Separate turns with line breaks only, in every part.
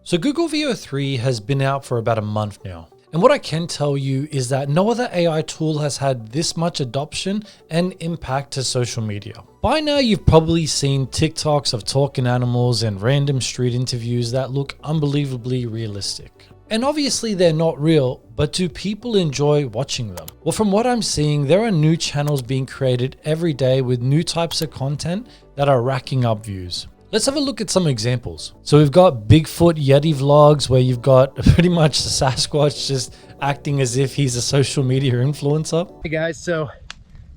So Google Veo 3 has been out for about a month now. And what I can tell you is that no other AI tool has had this much adoption and impact to social media. By now, you've probably seen TikToks of talking animals and random street interviews that look unbelievably realistic. And obviously they're not real, but do people enjoy watching them? Well, from what I'm seeing, there are new channels being created every day with new types of content that are racking up views. Let's have a look at some examples. So we've got Bigfoot Yeti vlogs where you've got pretty much the Sasquatch just acting as if he's a social media influencer.
Hey guys, so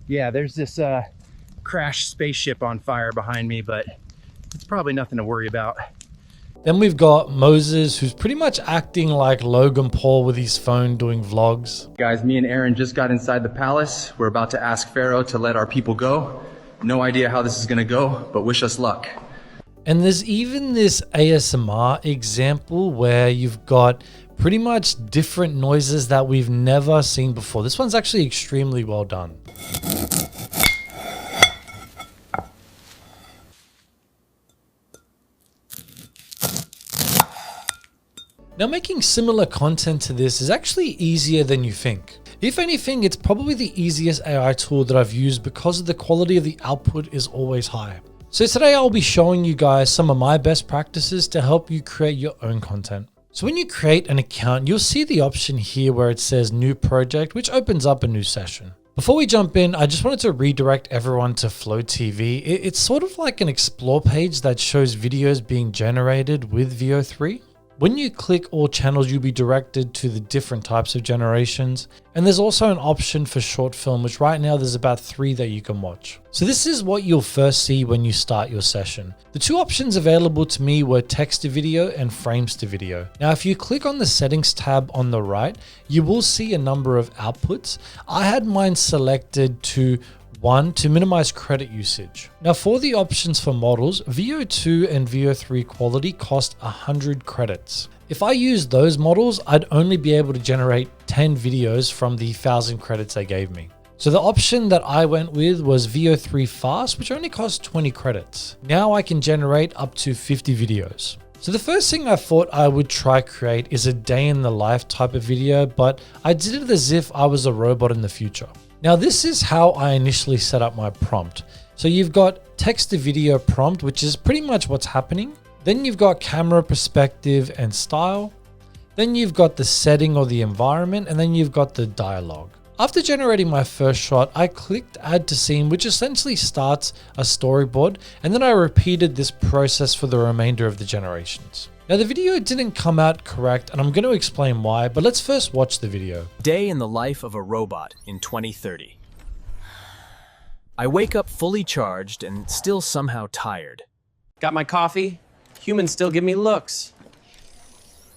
yeah, there's this crashed spaceship on fire behind me, but it's probably nothing to worry about.
Then we've got Moses, who's pretty much acting like Logan Paul with his phone doing vlogs.
Guys, me and Aaron just got inside the palace. We're about to ask Pharaoh to let our people go. No idea how this is gonna go, but wish us luck.
And there's even this ASMR example where you've got pretty much different noises that we've never seen before. This one's actually extremely well done. Now, making similar content to this is actually easier than you think. If anything, it's probably the easiest AI tool that I've used because the quality of the output is always high. So today I'll be showing you guys some of my best practices to help you create your own content. So when you create an account, you'll see the option here where it says new project, which opens up a new session. Before we jump in, I just wanted to redirect everyone to Flow TV. It's sort of like an explore page that shows videos being generated with Veo 3. When you click all channels, you'll be directed to the different types of generations. And there's also an option for short film, which right now there's about 3 that you can watch. So this is what you'll first see when you start your session. The 2 options available to me were text to video and frames to video. Now, if you click on the settings tab on the right, you will see a number of outputs. I had mine selected to 1 to minimize credit usage. Now for the options for models, Veo 2 and Veo 3 quality cost 100 credits. If I use those models, I'd only be able to generate 10 videos from the 1000 credits they gave me. So the option that I went with was Veo 3 Fast, which only costs 20 credits. Now I can generate up to 50 videos. So the first thing I thought I would try create is a day in the life type of video, but I did it as if I was a robot in the future. Now this is how I initially set up my prompt. So you've got text to video prompt, which is pretty much what's happening. Then you've got camera perspective and style. Then you've got the setting or the environment, and then you've got the dialogue. After generating my first shot, I clicked add to scene, which essentially starts a storyboard. And then I repeated this process for the remainder of the generations. Now the video didn't come out correct, and I'm going to explain why, but let's first watch the video.
Day in the life of a robot in 2030. I wake up fully charged and still somehow tired.
Got my coffee. Humans still give me looks.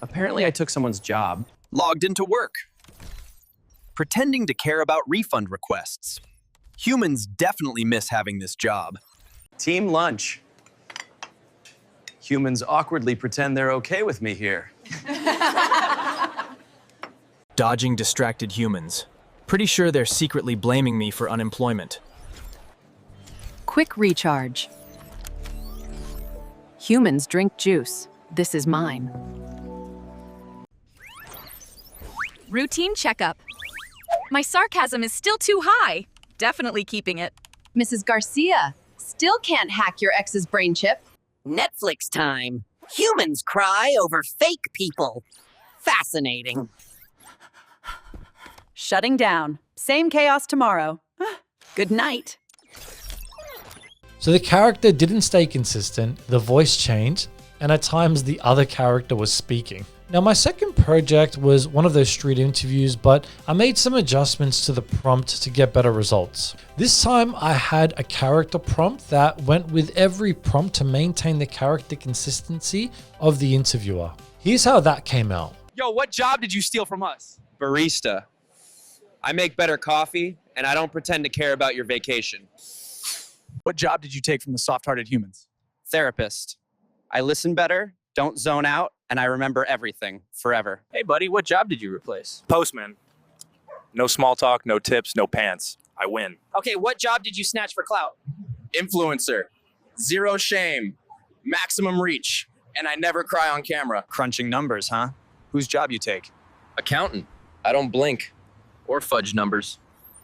Apparently I took someone's job.
Logged into work. Pretending to care about refund requests. Humans definitely miss having this job.
Team lunch. Humans awkwardly pretend they're okay with me here.
Dodging distracted humans. Pretty sure they're secretly blaming me for unemployment.
Quick recharge. Humans drink juice. This is mine.
Routine checkup. My sarcasm is still too high. Definitely keeping it.
Mrs. Garcia, still can't hack your ex's brain chip.
Netflix time. Humans cry over fake people. Fascinating.
Shutting down. Same chaos tomorrow. Good night.
So the character didn't stay consistent, the voice changed, and at times the other character was speaking. Now my second project was one of those street interviews, but I made some adjustments to the prompt to get better results. This time I had a character prompt that went with every prompt to maintain the character consistency of the interviewer. Here's how that came out.
Yo, what job did you steal from us? Barista. I make better coffee, and I don't pretend to care about your vacation.
What job did you take from the soft-hearted humans?
Therapist. I listen better, don't zone out, and I remember everything, forever.
Hey buddy, what job did you replace?
Postman. No small talk, no tips, no pants. I win.
Okay, what job did you snatch for clout?
Influencer. Zero shame. Maximum reach.
And I never cry on camera.
Crunching numbers, huh? Whose job you take?
Accountant. I don't blink. Or fudge numbers.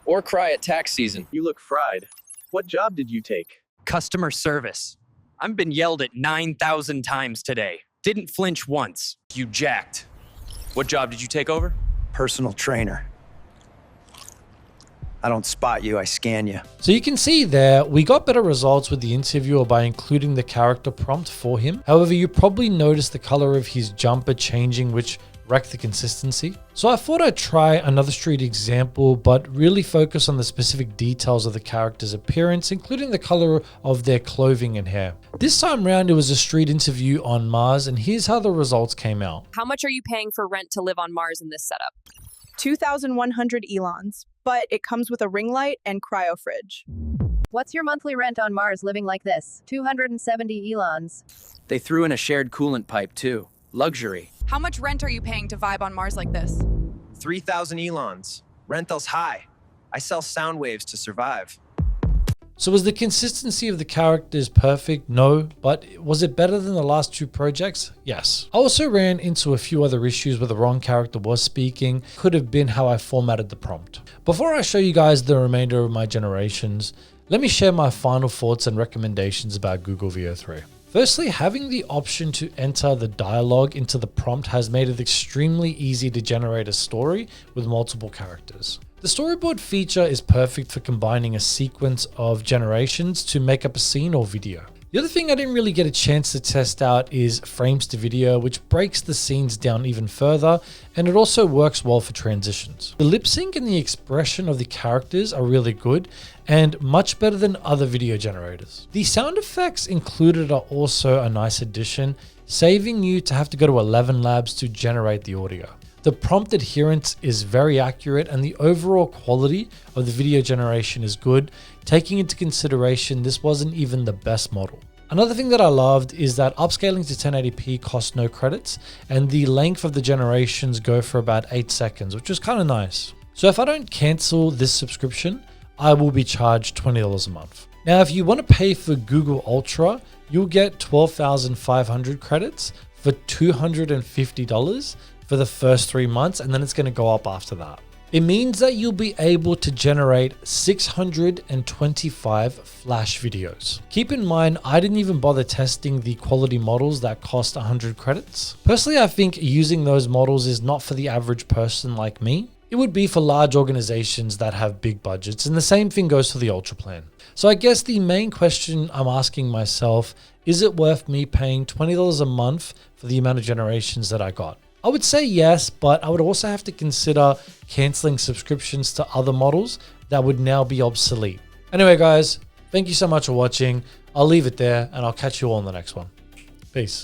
Or cry at tax season.
You look fried. What job did you take?
Customer service. I've been yelled at 9,000 times today. Didn't flinch once.
You jacked. What job did you take over?
Personal trainer. I don't spot you, I scan you.
So you can see there, we got better results with the interviewer by including the character prompt for him. However, you probably noticed the color of his jumper changing, which wrecked the consistency. So I thought I'd try another street example, but really focus on the specific details of the character's appearance, including the color of their clothing and hair. This time round, it was a street interview on Mars, and here's how the results came out.
How much are you paying for rent to live on Mars in this setup?
2,100 elons, but it comes with a ring light and cryo fridge.
What's your monthly rent on Mars living like this? 270 elons.
They threw in a shared coolant pipe too. Luxury.
How much rent are you paying to vibe on Mars like this?
3,000 elons. Rental's high. I sell sound waves to survive.
So was the consistency of the characters perfect? No, but was it better than the last two projects? Yes. I also ran into a few other issues where the wrong character was speaking. Could have been how I formatted the prompt. Before I show you guys the remainder of my generations, let me share my final thoughts and recommendations about Google Veo 3. Firstly, having the option to enter the dialogue into the prompt has made it extremely easy to generate a story with multiple characters. The storyboard feature is perfect for combining a sequence of generations to make up a scene or video. The other thing I didn't really get a chance to test out is frames to video, which breaks the scenes down even further, and it also works well for transitions. The lip sync and the expression of the characters are really good and much better than other video generators. The sound effects included are also a nice addition, saving you to have to go to 11 Labs to generate the audio. The prompt adherence is very accurate and the overall quality of the video generation is good, taking into consideration this wasn't even the best model. Another thing that I loved is that upscaling to 1080p costs no credits and the length of the generations go for about 8 seconds, which was kind of nice. So if I don't cancel this subscription, I will be charged $20 a month. Now, if you want to pay for Google Ultra, you'll get 12,500 credits for $250 for the first 3 months, and then it's going to go up after that. It means that you'll be able to generate 625 Flash videos. Keep in mind, I didn't even bother testing the quality models that cost 100 credits. Personally, I think using those models is not for the average person like me. It would be for large organizations that have big budgets, and the same thing goes for the Ultra plan. So I guess the main question I'm asking myself, is it worth me paying $20 a month for the amount of generations that I got? I would say yes, but I would also have to consider canceling subscriptions to other models that would now be obsolete. Anyway, guys, thank you so much for watching. I'll leave it there and I'll catch you all in the next one. Peace.